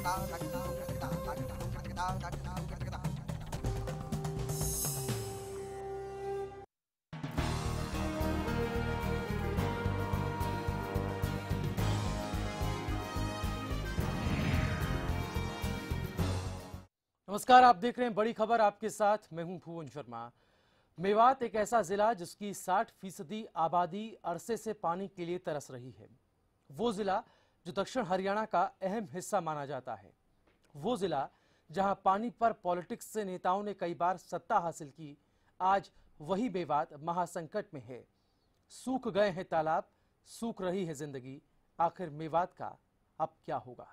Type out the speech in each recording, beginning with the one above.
नमस्कार, आप देख रहे हैं बड़ी खबर। आपके साथ मैं हूं भुवन शर्मा। मेवात एक ऐसा जिला जिसकी 60% आबादी अरसे से पानी के लिए तरस रही है। वो जिला जो दक्षिण हरियाणा का अहम हिस्सा माना जाता है। वो जिला जहां पानी पर पॉलिटिक्स से नेताओं ने कई बार सत्ता हासिल की, आज वही मेवात महासंकट में है। सूख गए हैं तालाब, सूख रही है जिंदगी। आखिर मेवात का अब क्या होगा?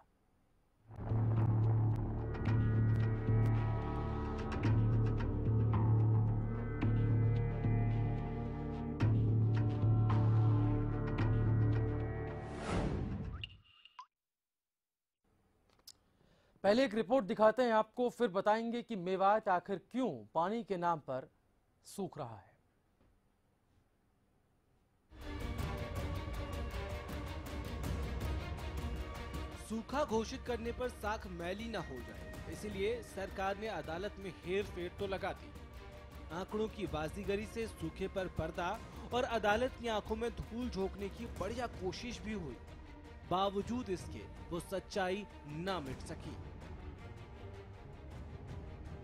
पहले एक रिपोर्ट दिखाते हैं आपको, फिर बताएंगे कि मेवात आखिर क्यों पानी के नाम पर सूख रहा है। सूखा घोषित करने पर साख मैली न हो जाए, इसलिए सरकार ने अदालत में हेर फेर तो लगा दी। आंकड़ों की बाजीगरी से सूखे पर पर्दा और अदालत की आंखों में धूल झोंकने की बढ़िया कोशिश भी हुई। बावजूद इसके वो सच्चाई न मिट सकी।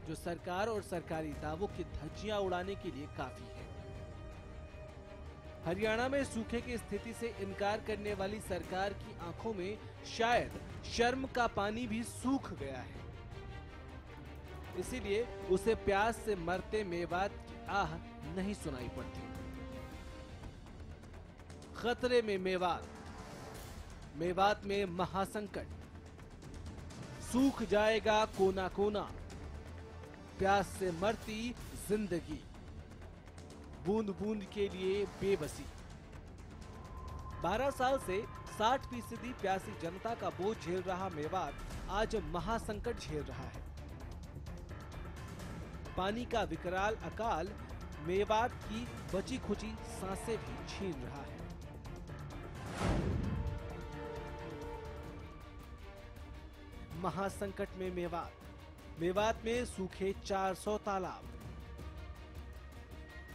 जो सरकार और सरकारी दावों की धज्जियां उड़ाने के लिए काफी है। हरियाणा में सूखे की स्थिति से इनकार करने वाली सरकार की आंखों में शायद शर्म का पानी भी सूख गया है। इसीलिए उसे प्यास से मरते मेवात की आह नहीं सुनाई पड़ती। खतरे में मेवात, मेवात में महासंकट। सूख जाएगा कोना कोना, प्यास से मरती जिंदगी, बूंद बूंद के लिए बेबसी। 12 साल से 60% प्यासी जनता का बोझ झेल रहा मेवात आज महासंकट झेल रहा है। पानी का विकराल अकाल मेवात की बची खुची सांसें भी छीन रहा है। महासंकट में मेवात, मेवात में सूखे 400 तालाब,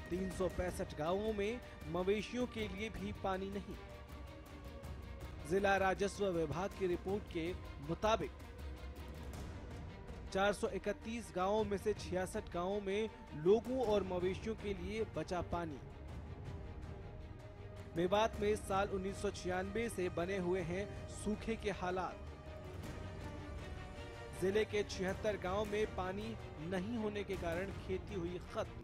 365 गांवों में मवेशियों के लिए भी पानी नहीं। जिला राजस्व विभाग की रिपोर्ट के मुताबिक 431 गांवों में से 66 गांवों में लोगों और मवेशियों के लिए बचा पानी। मेवात में साल 1996 से बने हुए हैं सूखे के हालात। जिले के 76 गांव में पानी नहीं होने के कारण खेती हुई खत्म।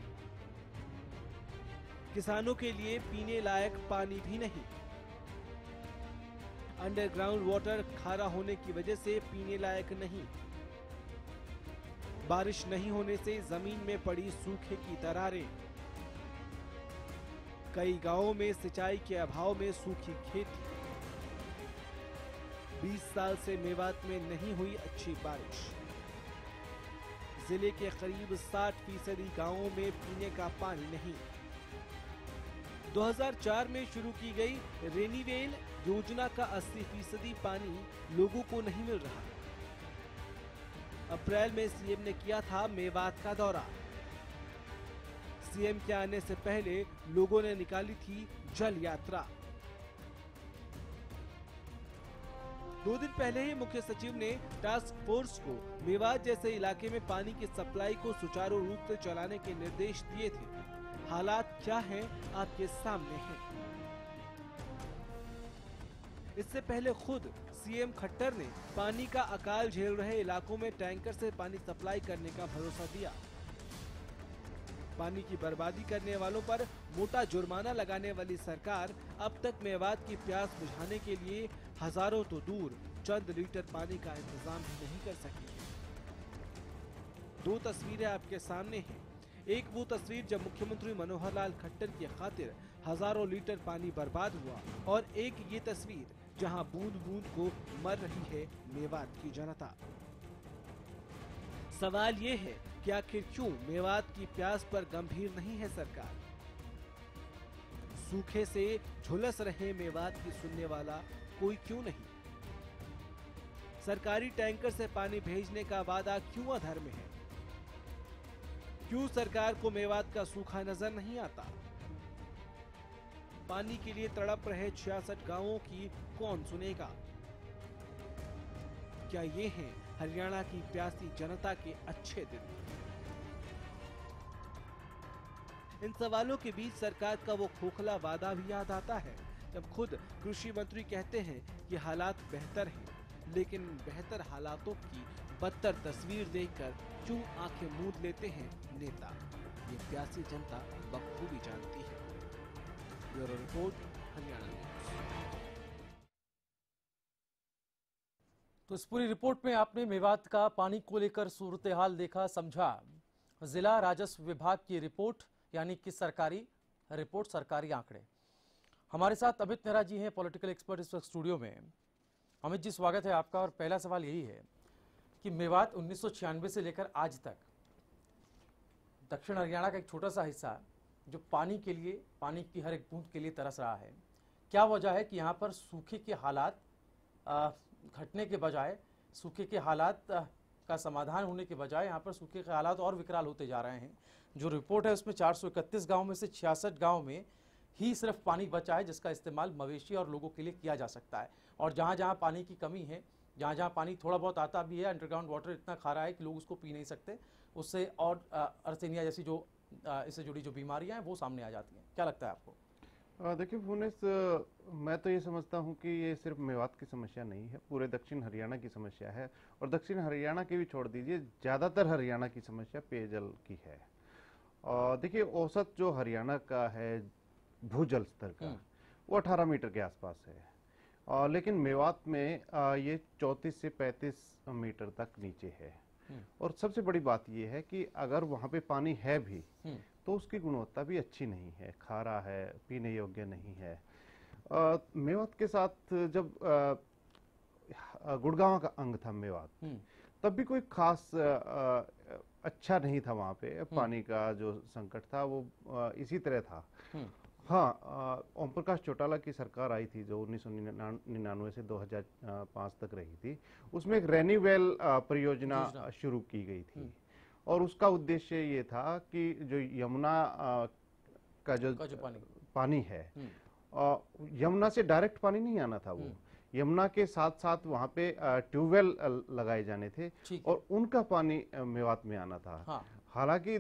किसानों के लिए पीने लायक पानी भी नहीं। अंडरग्राउंड वाटर खारा होने की वजह से पीने लायक नहीं। बारिश नहीं होने से जमीन में पड़ी सूखे की दरारें। कई गांवों में सिंचाई के अभाव में सूखी खेती। 20 साल से मेवात में नहीं हुई अच्छी बारिश। जिले के करीब 60% गांवों में पीने का पानी नहीं। 2004 में शुरू की गई रेनीवेल योजना का 80% पानी लोगों को नहीं मिल रहा। अप्रैल में सीएम ने किया था मेवात का दौरा। सीएम के आने से पहले लोगों ने निकाली थी जल यात्रा। 2 दिन पहले ही मुख्य सचिव ने टास्क फोर्स को मेवात जैसे इलाके में पानी की सप्लाई को सुचारू रूप से चलाने के निर्देश दिए थे। हालात क्या हैं आपके सामने हैं। इससे पहले खुद सीएम खट्टर ने पानी का अकाल झेल रहे इलाकों में टैंकर से पानी सप्लाई करने का भरोसा दिया। पानी की बर्बादी करने वालों पर मोटा जुर्माना लगाने वाली सरकार अब तक मेवात की प्यास बुझाने के लिए हजारों तो दूर चंद लीटर पानी का इंतजाम भी नहीं कर सकी है। 2 तस्वीरें आपके सामने हैं। एक वो तस्वीर जब मुख्यमंत्री मनोहर लाल खट्टर की खातिर हजारों लीटर पानी बर्बाद हुआ, और एक ये तस्वीर जहां बूंद बूंद को मर रही है मेवात की जनता। सवाल ये है कि आखिर क्यों मेवात की प्यास पर गंभीर नहीं है सरकार। सूखे से झुलस रहे मेवात की सुनने वाला कोई क्यों नहीं। सरकारी टैंकर से पानी भेजने का वादा क्यों अधर में है? क्यों सरकार को मेवात का सूखा नजर नहीं आता? पानी के लिए तड़प रहे 66 गांवों की कौन सुनेगा? क्या ये हैं हरियाणा की प्यासी जनता के अच्छे दिन? इन सवालों के बीच सरकार का वो खोखला वादा भी याद आता है जब खुद कृषि मंत्री कहते हैं कि हालात बेहतर हैं, लेकिन बेहतर हालातों की बदतर तस्वीर देखकर क्यों आंखें मूंद लेते हैं नेता? ये प्यासी जनता बखूबी जानती है। Bureau report, Haryana news. तो इस पूरी रिपोर्ट में आपने मेवात का पानी को लेकर सूरत हाल देखा, समझा। जिला राजस्व विभाग की रिपोर्ट, यानी कि सरकारी रिपोर्ट, सरकारी आंकड़े। हमारे साथ अमित नेहरा जी हैं, पॉलिटिकल एक्सपर्ट, इस वक्त स्टूडियो में। अमित जी, स्वागत है आपका। और पहला सवाल यही है कि मेवात 1996 से लेकर आज तक दक्षिण हरियाणा का एक छोटा सा हिस्सा जो पानी के लिए, पानी की हर एक बूंद के लिए तरस रहा है, क्या वजह है कि यहाँ पर सूखे के हालात घटने के बजाय, सूखे के हालात का समाधान होने के बजाय यहाँ पर सूखे के हालात और विकराल होते जा रहे हैं? जो रिपोर्ट है उसमें 431 गांव में से 66 गांव में ही सिर्फ पानी बचा है जिसका इस्तेमाल मवेशी और लोगों के लिए किया जा सकता है। और जहाँ जहाँ पानी की कमी है, जहाँ जहाँ पानी थोड़ा बहुत आता भी है, अंडरग्राउंड वाटर इतना खारा है कि लोग उसको पी नहीं सकते, उससे और अर्थेनिया जैसी जो इससे जुड़ी जो बीमारियां हैं वो सामने आ जाती हैं। क्या लगता है आपको? देखिए भुवनेश, मैं तो ये समझता हूँ कि ये सिर्फ मेवात की समस्या नहीं है, पूरे दक्षिण हरियाणा की समस्या है। और दक्षिण हरियाणा की भी छोड़ दीजिए, ज़्यादातर हरियाणा की समस्या पेयजल की है। और देखिए, औसत जो हरियाणा का है भूजल स्तर का, वो 18 मीटर के आसपास है। लेकिन मेवात में ये 34 से 35 मीटर तक नीचे है। और सबसे बड़ी बात यह है कि अगर वहाँ पे पानी है भी तो उसकी गुणवत्ता भी अच्छी नहीं है, खारा है, पीने योग्य नहीं है। मेवात के साथ जब गुड़गांव का अंग था मेवात, तब भी कोई खास अच्छा नहीं था वहाँ पे। पानी का जो संकट था वो इसी तरह था। हाँ, ओम प्रकाश चौटाला की सरकार आई थी जो 1999 से 2005 तक रही थी। उसमें एक रेनीवेल परियोजना शुरू की गई थी और उसका उद्देश्य ये था कि जो यमुना का जो पानी है, यमुना से डायरेक्ट पानी नहीं आना था, वो यमुना के साथ साथ वहाँ पे ट्यूबवेल लगाए जाने थे और उनका पानी मेवात में आना था। हाँ। हालांकि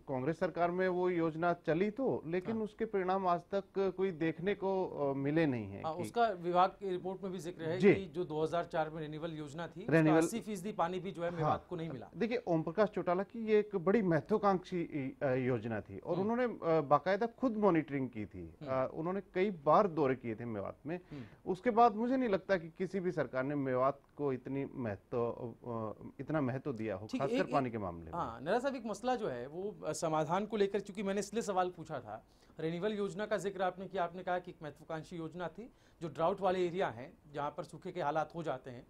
कांग्रेस सरकार में वो योजना चली तो, लेकिन उसके परिणाम आज तक कोई देखने को मिले नहीं है। उसका विभाग की रिपोर्ट में भी जिक्र है कि जो 2004 में रिन्यूअल योजना थी, 80% पानी भी जो है मेवात को नहीं मिला। देखिए, ओम प्रकाश चौटाला की ये एक बड़ी महत्वाकांक्षी योजना थी और उन्होंने बाकायदा खुद मॉनिटरिंग की थी। उन्होंने कई बार दौरे किए थे मेवात में। उसके बाद मुझे नहीं लगता कि किसी भी सरकार ने मेवात को इतना महत्व दिया हो, खासकर पानी के मामले में। नेहरा साहब, एक मसला जो है वो समाधान को लेकर, क्योंकि मैंने इसलिए सवाल पूछा था, रिन्यूअल योजना का जिक्र आपने किया, आपने कहा कि एक महत्वाकांक्षी योजना थी जो ड्राउट वाले एरिया हैं जहां पर सूखे के हालात हो जाते हैं,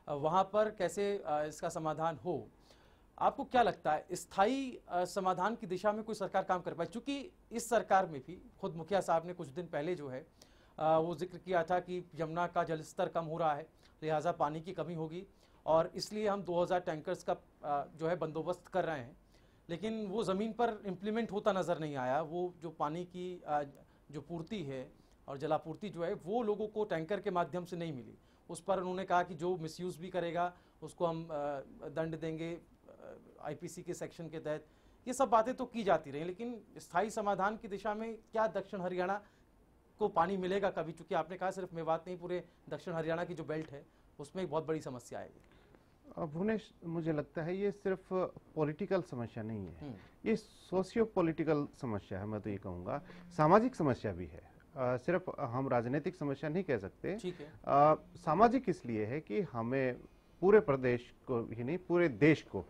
वहां पर कैसे इसका समाधान हो। आपको क्या लगता है स्थायी समाधान की दिशा में कोई सरकार काम कर पाए? चूंकि इस सरकार में भी खुद मुखिया साहब ने कुछ दिन पहले जो है वो जिक्र किया था कि यमुना का जलस्तर कम हो रहा है, लिहाजा पानी की कमी होगी और इसलिए हम 2000 टैंकर्स का जो है बंदोबस्त कर रहे हैं, लेकिन वो ज़मीन पर इम्प्लीमेंट होता नज़र नहीं आया। वो जो पानी की जो पूर्ति है और जलापूर्ति जो है वो लोगों को टैंकर के माध्यम से नहीं मिली। उस पर उन्होंने कहा कि जो मिसयूज़ भी करेगा उसको हम दंड देंगे आईपीसी के सेक्शन के तहत। ये सब बातें तो की जाती रही, लेकिन स्थायी समाधान की दिशा में क्या दक्षिण हरियाणा को पानी मिलेगा कभी? चूँकि आपने कहा सिर्फ मेवात नहीं, पूरे दक्षिण हरियाणा की जो बेल्ट है उसमें एक बहुत बड़ी समस्या आएगी। भुवनेश, मुझे लगता है ये सिर्फ पॉलिटिकल समस्या नहीं है, ये सोशियो पॉलिटिकल समस्या है। मैं तो ये कहूँगा सामाजिक समस्या भी है। सिर्फ हम राजनीतिक समस्या नहीं कह सकते। ठीक है। सामाजिक इसलिए है कि हमें पूरे प्रदेश को ही नहीं, पूरे देश को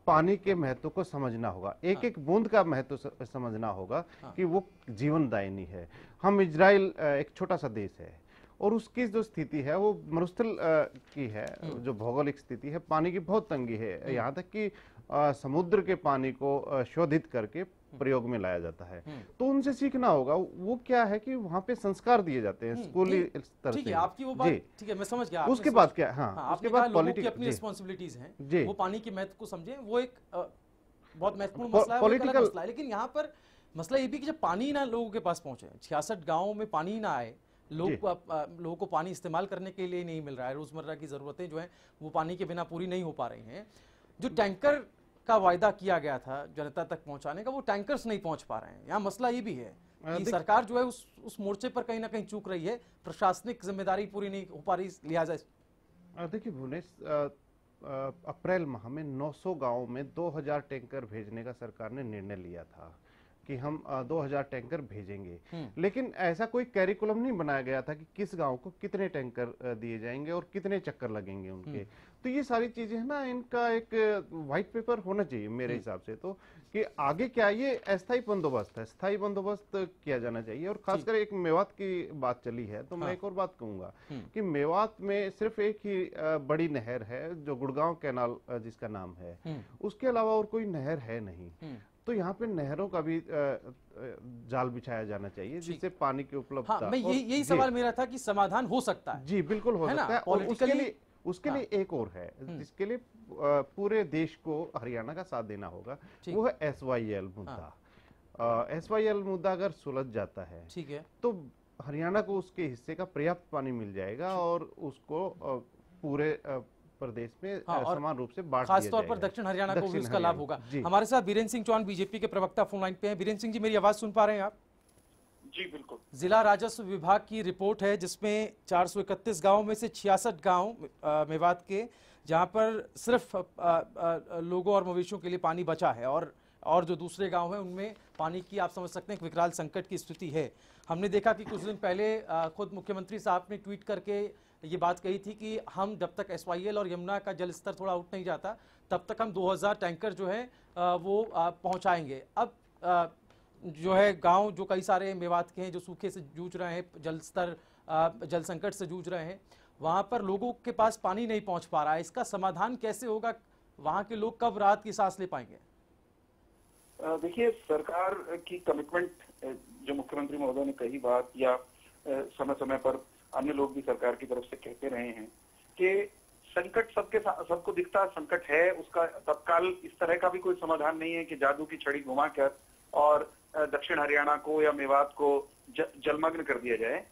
पानी के महत्व को समझना होगा, एक एक बूंद का महत्व समझना होगा कि वो जीवनदायिनी है। हम इजराइल एक छोटा सा देश है और उसकी जो स्थिति है वो मरुस्थल की है, जो भौगोलिक स्थिति है, पानी की बहुत तंगी है। यहाँ तक कि समुद्र के पानी को शोधित करके प्रयोग में लाया जाता है। तो उनसे सीखना होगा। वो क्या है कि वहाँ पे संस्कार दिए जाते हैं स्कूली स्तर से। ठीक है, आपकी वो बात ठीक है, मैं समझ गया। उसके बाद क्या, हाँ, उसके बाद लोगों की अपनी रिस्पॉन्सिबिलिटीज हैं, वो पानी की महत्व को समझें, वो एक बहुत महत्वपूर्ण मसला है, पॉलिटिकल मसला है। लेकिन यहाँ पर मसला ये भी कि जब पानी ना लोगों के पास पहुंचे, 66 गाँवों में पानी ना आए, लोगों को पानी इस्तेमाल करने के लिए नहीं मिल रहा है, रोजमर्रा की जरूरतें जो हैं वो पानी के बिना पूरी नहीं हो पा रही हैं। जो टैंकर का वायदा किया गया था जनता तक पहुंचाने का, वो टैंकर्स नहीं पहुंच पा रहे हैं। यहाँ मसला ये भी है कि सरकार जो है उस मोर्चे पर कहीं ना कहीं चूक रही है, प्रशासनिक जिम्मेदारी पूरी नहीं हो पा रही। लिहाजा देखिए भुवनेश, अप्रैल माह में 900 गांवों में 2000 टैंकर भेजने का सरकार ने निर्णय लिया था कि हम 2000 टैंकर भेजेंगे। लेकिन ऐसा कोई कैरिकुलम नहीं बनाया गया था कि किस गांव को कितने टैंकर दिए जाएंगे और कितने चक्कर लगेंगे उनके। तो ये सारी चीजें है ना, इनका एक व्हाइट पेपर होना चाहिए मेरे हिसाब से। तो कि आगे क्या, ये अस्थायी बंदोबस्त है, स्थायी बंदोबस्त किया जाना चाहिए। और खासकर एक मेवात की बात चली है, तो मैं एक और बात कहूंगा कि मेवात में सिर्फ एक ही बड़ी नहर है, जो गुड़गांव कैनाल जिसका नाम है, उसके अलावा और कोई नहर है नहीं। तो यहाँ पे नहरों का भी जाल बिछाया जाना चाहिए, जिससे पानी की उपलब्धता। हाँ, मैं यही सवाल मेरा था कि समाधान हो सकता है। जी बिल्कुल हो सकता है। और उसके लिए एक और है, जिसके लिए पूरे देश को हरियाणा का साथ देना होगा, वो है SYL मुद्दा। SYL मुद्दा अगर सुलझ जाता है, ठीक है, तो हरियाणा को उसके हिस्से का पर्याप्त पानी मिल जाएगा और उसको पूरे प्रदेश में समान रूप से बांट दिया जाएगा। खासतौर पर दक्षिण हरियाणा को भी उसका लाभ होगा। हमारे साथ बीरेन्द्र सिंह चौहान, बीजेपी के प्रवक्ता, फोन लाइन पे हैं। बीरेन्द्र सिंह जी, मेरी आवाज सुन पा रहे हैं आप? जी बिल्कुल। जिला राजस्व विभाग की रिपोर्ट है जिसमें 431 गांवों में से 66 गांव मेवात के, जहां पर सिर्फ लोगों और मवेशियों के लिए पानी बचा है, और जो दूसरे गांव हैं उनमें पानी की, आप समझ सकते हैं, एक विकराल संकट की स्थिति है। हमने देखा कि कुछ दिन पहले खुद मुख्यमंत्री साहब ने ट्वीट करके ये बात कही थी कि हम जब तक SYL और यमुना का जल स्तर थोड़ा उठ नहीं जाता, तब तक हम 2000 टैंकर जो है वो पहुंचाएंगे। अब जो है गांव जो कई सारे मेवात के हैं जो सूखे से जूझ रहे हैं, जल संकट से जूझ रहे हैं, वहां पर लोगों के पास पानी नहीं पहुंच पा रहा है। इसका समाधान कैसे होगा? वहां के लोग कब राहत की सांस ले पाएंगे? देखिए, सरकार की कमिटमेंट, जो मुख्यमंत्री महोदय ने कही बात, या समय समय पर अन्य लोग भी सरकार की तरफ से कहते रहे हैं कि संकट सबको दिखता संकट है, उसका तत्काल इस तरह का भी कोई समाधान नहीं है कि जादू की छड़ी घुमाकर और दक्षिण हरियाणा को या मेवात को जलमग्न कर दिया जाए।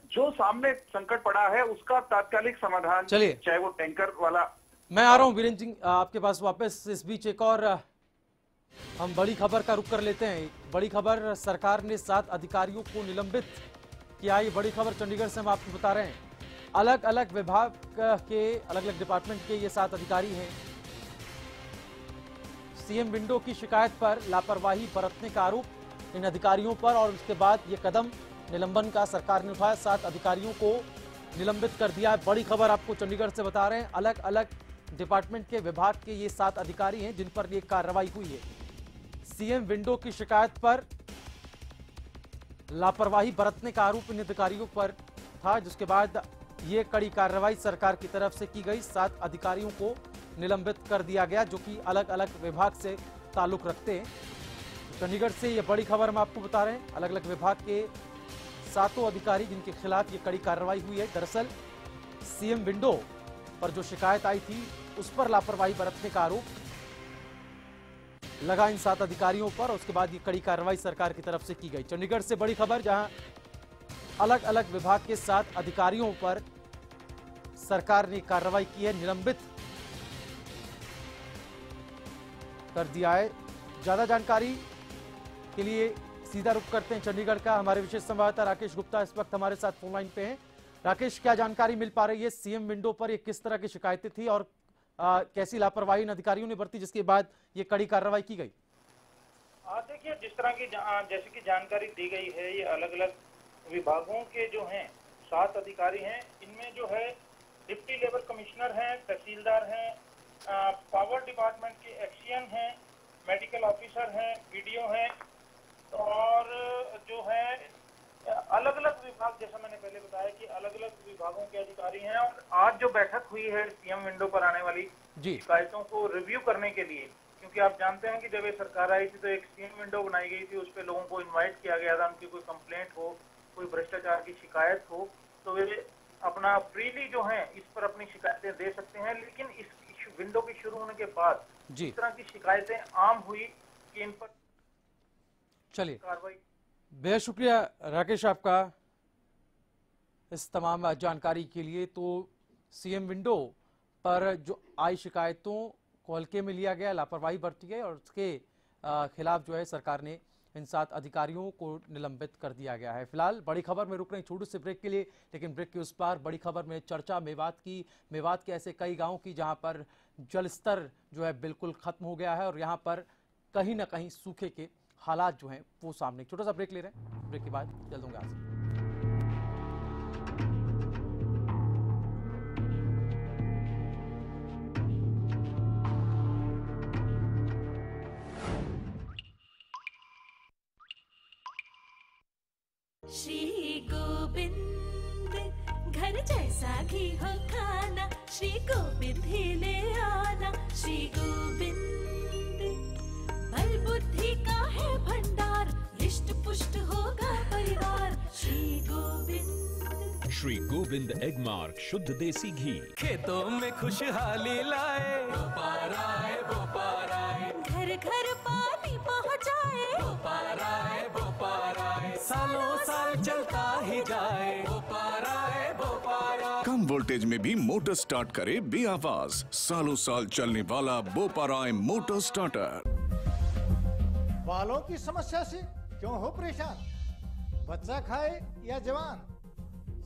जो सामने संकट पड़ा है उसका तात्कालिक समाधान, चाहे वो टैंकर वाला। मैं आ रहा हूँ बीरेन्द्र सिंह आपके पास वापस। इस बीच एक और हम बड़ी खबर का रुख कर लेते हैं। बड़ी खबर, सरकार ने 7 अधिकारियों को निलंबित किया। ये बड़ी खबर चंडीगढ़ से हम आपको बता रहे हैं। अलग अलग विभाग के, अलग अलग डिपार्टमेंट के ये 7 अधिकारी हैं। सीएम विंडो की शिकायत पर लापरवाही बरतने का आरोप इन अधिकारियों पर, और उसके बाद ये कदम निलंबन का सरकार ने उठाया। 7 अधिकारियों को निलंबित कर दिया। बड़ी खबर आपको चंडीगढ़ से बता रहे हैं। अलग अलग डिपार्टमेंट के, विभाग के ये 7 अधिकारी हैं जिन पर ये कार्रवाई हुई है। सीएम विंडो की शिकायत पर लापरवाही बरतने का आरोप इन अधिकारियों पर था, जिसके बाद ये कड़ी कार्रवाई सरकार की तरफ से की गई। 7 अधिकारियों को निलंबित कर दिया गया जो कि अलग अलग विभाग से ताल्लुक रखते हैं। चंडीगढ़ से ये बड़ी खबर हम आपको बता रहे हैं। अलग अलग विभाग के 7 अधिकारी जिनके खिलाफ ये कड़ी कार्रवाई हुई है। दरअसल सीएम विंडो पर जो शिकायत आई थी उस पर लापरवाही बरतने का आरोप लगा इन 7 अधिकारियों पर। उसके बाद ये कड़ी कार्रवाई सरकार की तरफ से की गई। चंडीगढ़ से बड़ी खबर, जहां अलग अलग विभाग के 7 अधिकारियों पर सरकार ने कार्रवाई की है, निलंबित कर दिया है। ज्यादा जानकारी के लिए सीधा रुख करते हैं चंडीगढ़ का। हमारे विशेष संवाददाता राकेश गुप्ता इस वक्त हमारे साथ फोन लाइन पे हैं। राकेश, क्या जानकारी मिल पा रही है? सीएम विंडो पर ये किस तरह की शिकायतें थी और कैसी लापरवाही इन अधिकारियों ने बरती जिसके बाद ये कड़ी कार्रवाई की गई? देखिए, जिस तरह की जैसे कि जानकारी दी गई है, ये अलग अलग विभागों के जो हैं 7 अधिकारी हैं। इनमें जो है डिप्टी लेबर कमिश्नर हैं, तहसीलदार हैं, पावर डिपार्टमेंट के एक्सियन हैं, मेडिकल ऑफिसर हैं, बीडीओ हैं, और जो है अलग अलग विभाग, जैसा मैंने पहले बताया कि अलग अलग विभागों के अधिकारी हैं। और आज जो बैठक हुई है सीएम विंडो पर आने वाली शिकायतों को रिव्यू करने के लिए, क्योंकि आप जानते हैं कि जब ये सरकार आई थी तो एक सीएम विंडो बनाई गई थी, उस पर लोगों को इनवाइट किया गया था, उनकी कोई कंप्लेंट हो, कोई भ्रष्टाचार की शिकायत हो तो वे अपना फ्रीली जो है इस पर अपनी शिकायतें दे सकते हैं। लेकिन इस विंडो के शुरू होने के बाद इस तरह की शिकायतें आम हुई कि इन पर चलिए कार्रवाई। बेहद शुक्रिया राकेश आपका इस तमाम जानकारी के लिए। तो सीएम विंडो पर जो आई शिकायतों को हल्के में लिया गया, लापरवाही बरती गई और उसके खिलाफ जो है सरकार ने इन 7 अधिकारियों को निलंबित कर दिया गया है। फिलहाल बड़ी खबर में रुक रहे छोटे से ब्रेक के लिए, लेकिन ब्रेक के उस पार बड़ी खबर में चर्चा मेवात के ऐसे कई गांवों की जहां पर जल स्तर जो है बिल्कुल खत्म हो गया है और यहां पर कहीं ना कहीं सूखे के हालात जो हैं वो सामने। छोटा सा ब्रेक ले रहे हैं, ब्रेक के बाद जल्द होंगे हाजिर। श्री गोविंद घर जैसा घी हो खाना, श्री गोविंद ही ले आना। श्री गोविंद बल बुद्धि का है भंडार, रिष्ट पुष्ट होगा परिवार। श्री गोविंद। श्री गोविंद एगमार्क शुद्ध देसी घी। खेतों में खुशहाली लाए, बोपारा है बोपारा है। घर घर पानी पहुँचाए, बोपारा है बोपारा है। सालों साल चलता ही जाए, बोपारा है बोपारा। कम वोल्टेज में भी मोटर स्टार्ट करे बे आवाज, सालों साल चलने वाला बोपाराय मोटर स्टार्टर। बालों की समस्या से क्यों हो परेशान? बच्चा खाए या जवान,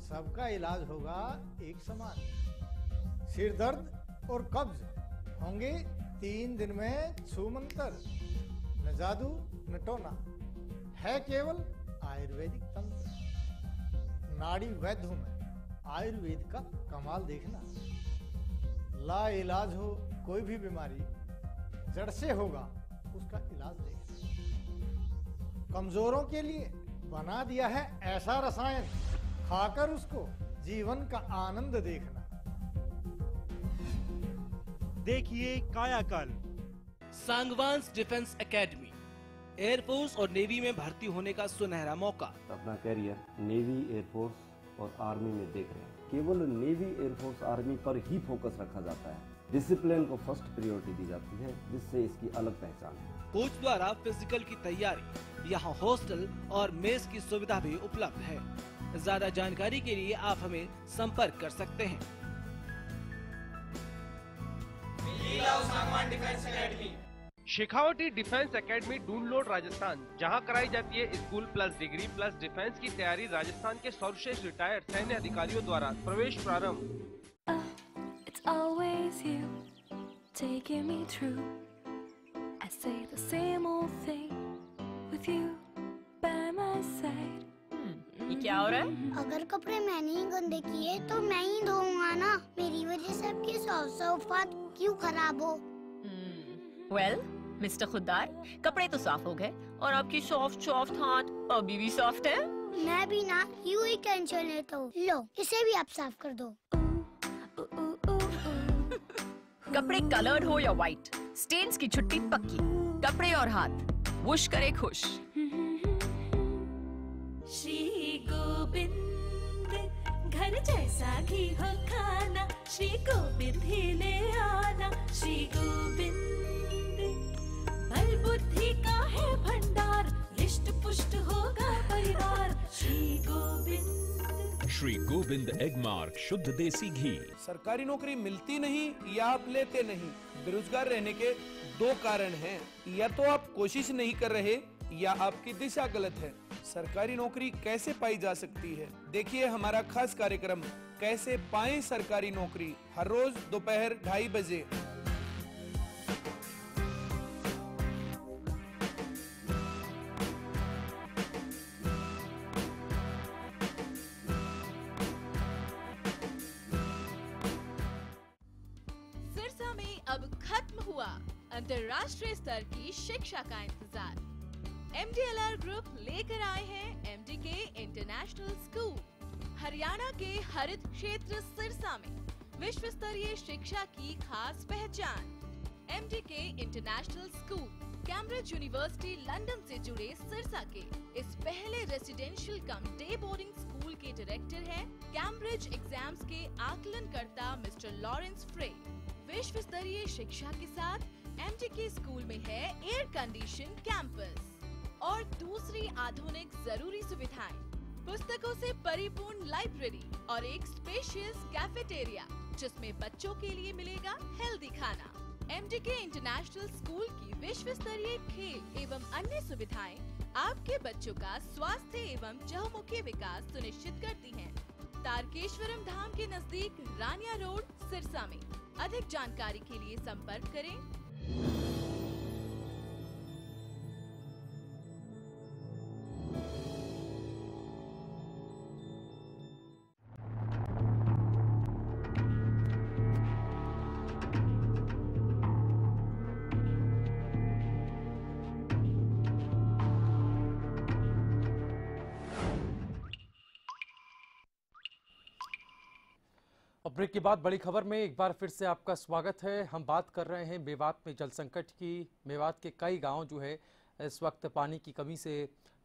सबका इलाज होगा एक समान। सिर दर्द और कब्ज होंगे 3 दिन में छूमंतर। न जादू न टोना, है केवल आयुर्वेदिक तंत्र। नाड़ी वैद्य हूं मैं, आयुर्वेद का कमाल देखना। ला इलाज हो कोई भी बीमारी, जड़ से होगा उसका इलाज देखना। कमजोरों के लिए बना दिया है ऐसा रसायन, खाकर उसको जीवन का आनंद देखना। देखिए कायाकल्प। सांगवान्स डिफेंस एकेडमी, एयरफोर्स और नेवी में भर्ती होने का सुनहरा मौका। अपना कैरियर नेवी, एयरफोर्स और आर्मी में देख रहे हैं। केवल नेवी, एयरफोर्स, आर्मी पर ही फोकस रखा जाता है। डिसिप्लिन को फर्स्ट प्रायोरिटी दी जाती है, जिससे इसकी अलग पहचान है। कोच द्वारा फिजिकल की तैयारी, यहाँ हॉस्टल और मेस की सुविधा भी उपलब्ध है। ज्यादा जानकारी के लिए आप हमें संपर्क कर सकते हैं। शेखावटी डिफेंस एकेडमी डूनलोड राजस्थान, जहां कराई जाती है school plus degree plus defence की तैयारी। राजस्थान के सर्वश्रेष्ठ रिटायर्ड सैन्य अधिकारियों द्वारा प्रवेश प्रारंभ। ये क्या हो रहा है? अगर कपड़े मैंने ही गंदे किए तो मैं ही धोऊंगा ना। मेरी वजह से आपके सौफात क्यों खराब हो? वेल, मिस्टर खुद्दार, कपड़े तो साफ हो गए और आपकी सॉफ्ट हाथ अभी भी सॉफ्ट है। मैं भी ना यूं ही टेंशन लेता हूँ। लो, इसे भी आप साफ कर दो। कपड़े कलर्ड हो या व्हाइट, स्टेन्स की छुट्टी पक्की। कपड़े और हाथ वुश करे खुश। श्री गोविंद घर जैसा घी हो खाना, श्री गोविंद ही ले आना। श्री गोविंद बल बुद्धि का है भंडार, रिष्ट पुष्ट होगा परिवार। श्री गोविंद। श्री गोविंद एगमार्क शुद्ध देसी घी। सरकारी नौकरी मिलती नहीं या आप लेते नहीं। बेरोजगार रहने के 2 कारण हैं, या तो आप कोशिश नहीं कर रहे या आपकी दिशा गलत है। सरकारी नौकरी कैसे पाई जा सकती है? देखिए हमारा खास कार्यक्रम कैसे पाएं सरकारी नौकरी, हर रोज दोपहर 2:30 बजे। सिरसा में अब खत्म हुआ अंतर्राष्ट्रीय स्तर की शिक्षा का इंतजार। MDLR ग्रुप लेकर आए हैं MDK इंटरनेशनल स्कूल। हरियाणा के हरित क्षेत्र सिरसा में विश्व स्तरीय शिक्षा की खास पहचान। MDK international school Cambridge university London से जुड़े सिरसा के इस पहले रेसिडेंशियल कम डे बोर्डिंग स्कूल के डायरेक्टर हैं कैम्ब्रिज एग्जाम्स के आकलनकर्ता मिस्टर लॉरेंस फ्रे। विश्व स्तरीय शिक्षा के साथ MDK स्कूल में है एयर कंडीशन कैंपस और दूसरी आधुनिक जरूरी सुविधाएं, पुस्तकों से परिपूर्ण लाइब्रेरी और एक स्पेशियस कैफेटेरिया जिसमें बच्चों के लिए मिलेगा हेल्दी खाना। MDK इंटरनेशनल स्कूल की विश्व स्तरीय खेल एवं अन्य सुविधाएं आपके बच्चों का स्वास्थ्य एवं चहुमुखी विकास सुनिश्चित करती हैं। तारकेश्वरम धाम के नजदीक रानिया रोड, सिरसा में। अधिक जानकारी के लिए संपर्क करें। और ब्रेक के बाद बड़ी खबर में एक बार फिर से आपका स्वागत है। हम बात कर रहे हैं मेवात में जल संकट की। मेवात के कई गांव जो है इस वक्त पानी की कमी से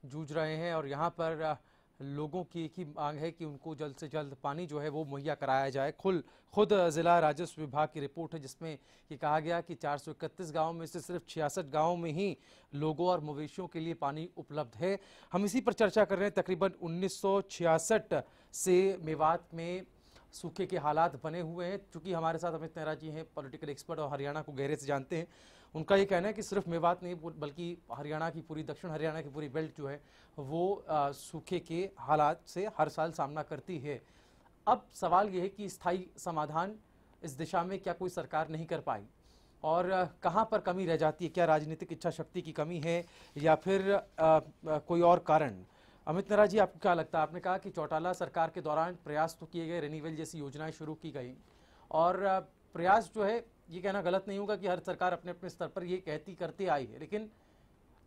जूझ रहे हैं और यहां पर लोगों की एक ही मांग है कि उनको जल्द से जल्द पानी जो है वो मुहैया कराया जाए। खुद जिला राजस्व विभाग की रिपोर्ट है जिसमें ये कहा गया कि 431 गाँव में से सिर्फ 66 गाँव में ही लोगों और मवेशियों के लिए पानी उपलब्ध है। हम इसी पर चर्चा कर रहे हैं। तकरीबन 1966 से मेवात में सूखे के हालात बने हुए हैं। चूंकि हमारे साथ अमित नेहरा जी हैं, पॉलिटिकल एक्सपर्ट और हरियाणा को गहरे से जानते हैं। उनका ये कहना है कि सिर्फ मेवात नहीं बल्कि हरियाणा की पूरी दक्षिण हरियाणा की पूरी बेल्ट जो है वो सूखे के हालात से हर साल सामना करती है। अब सवाल ये है कि स्थायी समाधान इस दिशा में क्या कोई सरकार नहीं कर पाई और कहाँ पर कमी रह जाती है? क्या राजनीतिक इच्छा शक्ति की कमी है या फिर कोई और कारण? अमित नेहरा जी, आपको क्या लगता है? आपने कहा कि चौटाला सरकार के दौरान प्रयास तो किए गए, रेनीवेल जैसी योजनाएं शुरू की गई और प्रयास जो है ये कहना गलत नहीं होगा कि हर सरकार अपने अपने स्तर पर ये कहती करते आई है, लेकिन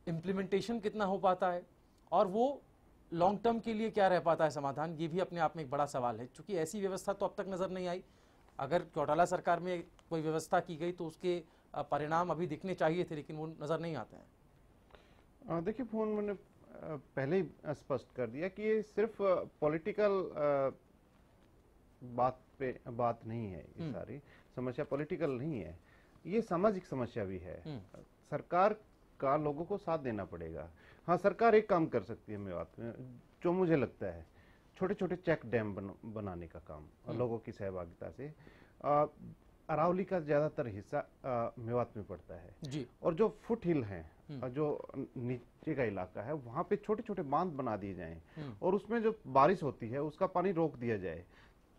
इम्प्लीमेंटेशन कितना हो पाता है और वो लॉन्ग टर्म के लिए क्या रह पाता है समाधान, ये भी अपने आप में एक बड़ा सवाल है। क्योंकि ऐसी व्यवस्था तो अब तक नजर नहीं आई। अगर चौटाला सरकार में कोई व्यवस्था की गई तो उसके परिणाम अभी दिखने चाहिए थे, लेकिन वो नजर नहीं आते हैं। देखिए, फोन मैंने पहले ही स्पष्ट कर दिया कि ये सिर्फ पॉलिटिकल बात नहीं है। ये सारी समस्या पॉलिटिकल नहीं है, ये सामाजिक समस्या भी है। सरकार का लोगों को साथ देना पड़ेगा। हाँ, सरकार एक काम कर सकती है मेवात में, जो मुझे लगता है छोटे छोटे चेक डैम बनाने का काम लोगों की सहभागिता से। अरावली का ज्यादातर हिस्सा मेवात में पड़ता है जी। और जो फुट हिल है, जो नीचे का इलाका है, वहां पे छोटे छोटे बांध बना दिए जाएं और उसमें जो बारिश होती है उसका पानी रोक दिया जाए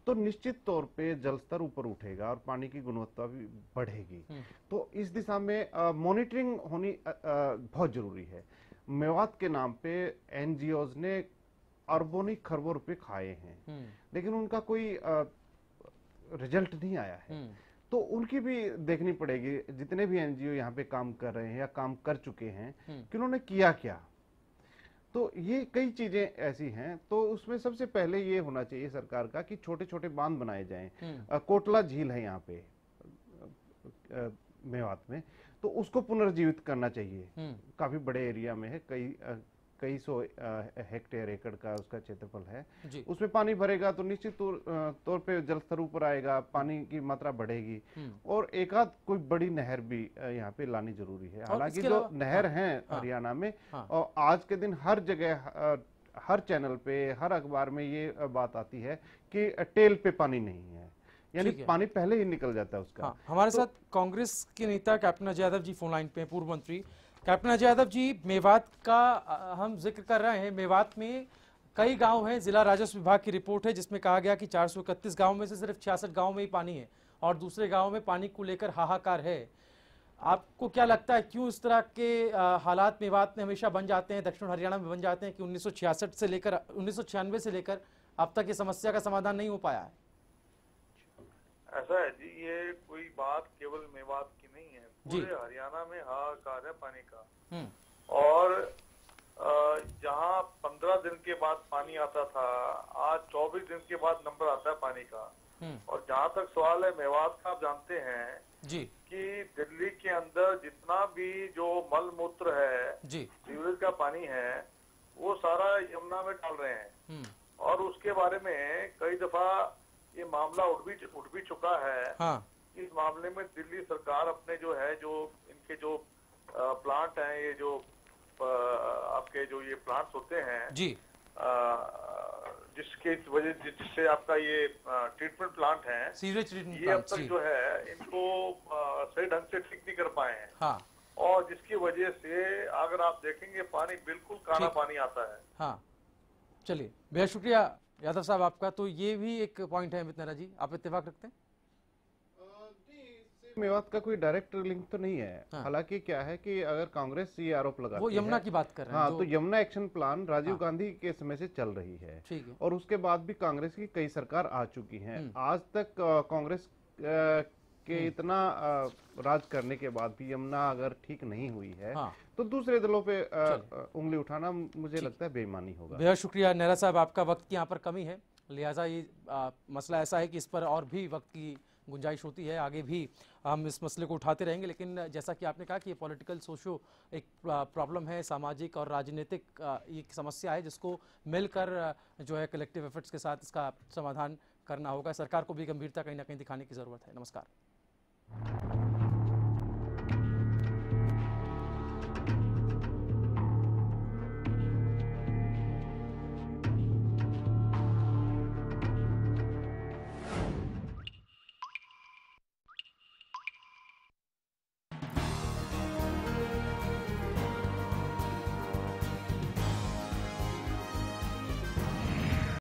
तो निश्चित तौर पे जल स्तर ऊपर उठेगा और पानी की गुणवत्ता भी बढ़ेगी। तो इस दिशा में मॉनिटरिंग होनी बहुत जरूरी है। मेवात के नाम पे NGOs ने अरबों खरबों रुपए खाए हैं, लेकिन उनका कोई रिजल्ट नहीं आया है। तो उनकी भी देखनी पड़ेगी, जितने भी NGO यहाँ पे काम कर रहे हैं या काम कर चुके हैं, कि उन्होंने किया क्या। तो ये कई चीजें ऐसी हैं। तो उसमें सबसे पहले ये होना चाहिए सरकार का कि छोटे छोटे बांध बनाए जाएं। कोटला झील है यहाँ पे मेवात में, तो उसको पुनर्जीवित करना चाहिए। काफी बड़े एरिया में है, कई सौ हेक्टेयर एकड़ का उसका क्षेत्रफल है। उसमें पानी भरेगा तो निश्चित तौर पे जल स्तर ऊपर आएगा, पानी की मात्रा बढ़ेगी और एक आध कोई बड़ी नहर भी यहाँ पे लानी जरूरी है। हालांकि जो नहर है हरियाणा में, और आज के दिन हर जगह हर चैनल पे हर अखबार में ये बात आती है कि टेल पे पानी नहीं है, यानी पानी पहले ही निकल जाता है उसका। हमारे साथ कांग्रेस के नेता captain Ajay Yadav ji phone line पे, पूर्व मंत्री। कैप्टन अजय यादव जी, मेवात का हम जिक्र कर रहे हैं। मेवात में कई गांव हैं, जिला राजस्व विभाग की रिपोर्ट है जिसमें कहा गया कि 431 गांव में से सिर्फ 66 गांव में ही पानी है और दूसरे गांव में पानी को लेकर हाहाकार है। आपको क्या लगता है क्यों इस तरह के हालात मेवात में हमेशा बन जाते हैं, दक्षिण हरियाणा में बन जाते हैं कि 1966 से लेकर 1996 से लेकर अब तक ये समस्या का समाधान नहीं हो पाया है? ऐसा है जी, ये कोई बात केवल मेवात की नहीं है, पूरे हरियाणा में हाहाकार है पानी का। और जहां 15 दिन के बाद पानी आता था, आज 24 दिन के बाद नंबर आता है पानी का। और जहाँ तक सवाल है मेवात का, आप जानते हैं जी कि दिल्ली के अंदर जितना भी जो मल मूत्र है, जी सीवरेज का पानी है, वो सारा यमुना में डाल रहे हैं। और उसके बारे में कई दफा ये मामला उठ भी चुका है। हाँ। इस मामले में दिल्ली सरकार अपने जो है, जो इनके जो प्लांट हैं, ये जो आपके जो ये प्लांट्स होते हैं जी, जिसके वजह जिससे आपका ये ट्रीटमेंट प्लांट है, सीवरेज ट्रीटमेंट ये अब तक जो है इनको सही ढंग से ठीक नहीं कर पाए हैं। हाँ। और जिसकी वजह से अगर आप देखेंगे पानी बिल्कुल काला पानी आता है। हाँ, चलिए, बेहद शुक्रिया यादव साहब आपका। तो ये भी एक पॉइंट है अमित नेहरा जी, आप इत्तेफाक रखते हैं? मेवात का कोई डायरेक्ट लिंक तो नहीं है। हाँ। हालांकि क्या है कि अगर कांग्रेस ये आरोप लगाती है, वो यमुना की बात कर रहे हैं। हाँ, तो यमुना एक्शन प्लान राजीव गांधी के समय से चल रही है। ठीक है। और उसके बाद भी कांग्रेस की कई सरकार आ चुकी हैं। आज तक कांग्रेस के इतना राज करने के बाद भी यमुना अगर ठीक नहीं हुई है, तो दूसरे दलों पे उंगली उठाना मुझे लगता है बेईमानी होगा। बेहद शुक्रिया नेहरा साहब, आपका वक्त की यहाँ पर कमी है, लिहाजा ये मसला ऐसा है कि इस पर और भी वक्त की गुंजाइश होती है, आगे भी हम इस मसले को उठाते रहेंगे। लेकिन जैसा कि आपने कहा कि ये पॉलिटिकल सोशो एक प्रॉब्लम है, सामाजिक और राजनीतिक ये समस्या है, जिसको मिलकर जो है कलेक्टिव एफर्ट्स के साथ इसका समाधान करना होगा। सरकार को भी गंभीरता कहीं ना कहीं दिखाने की ज़रूरत है। नमस्कार।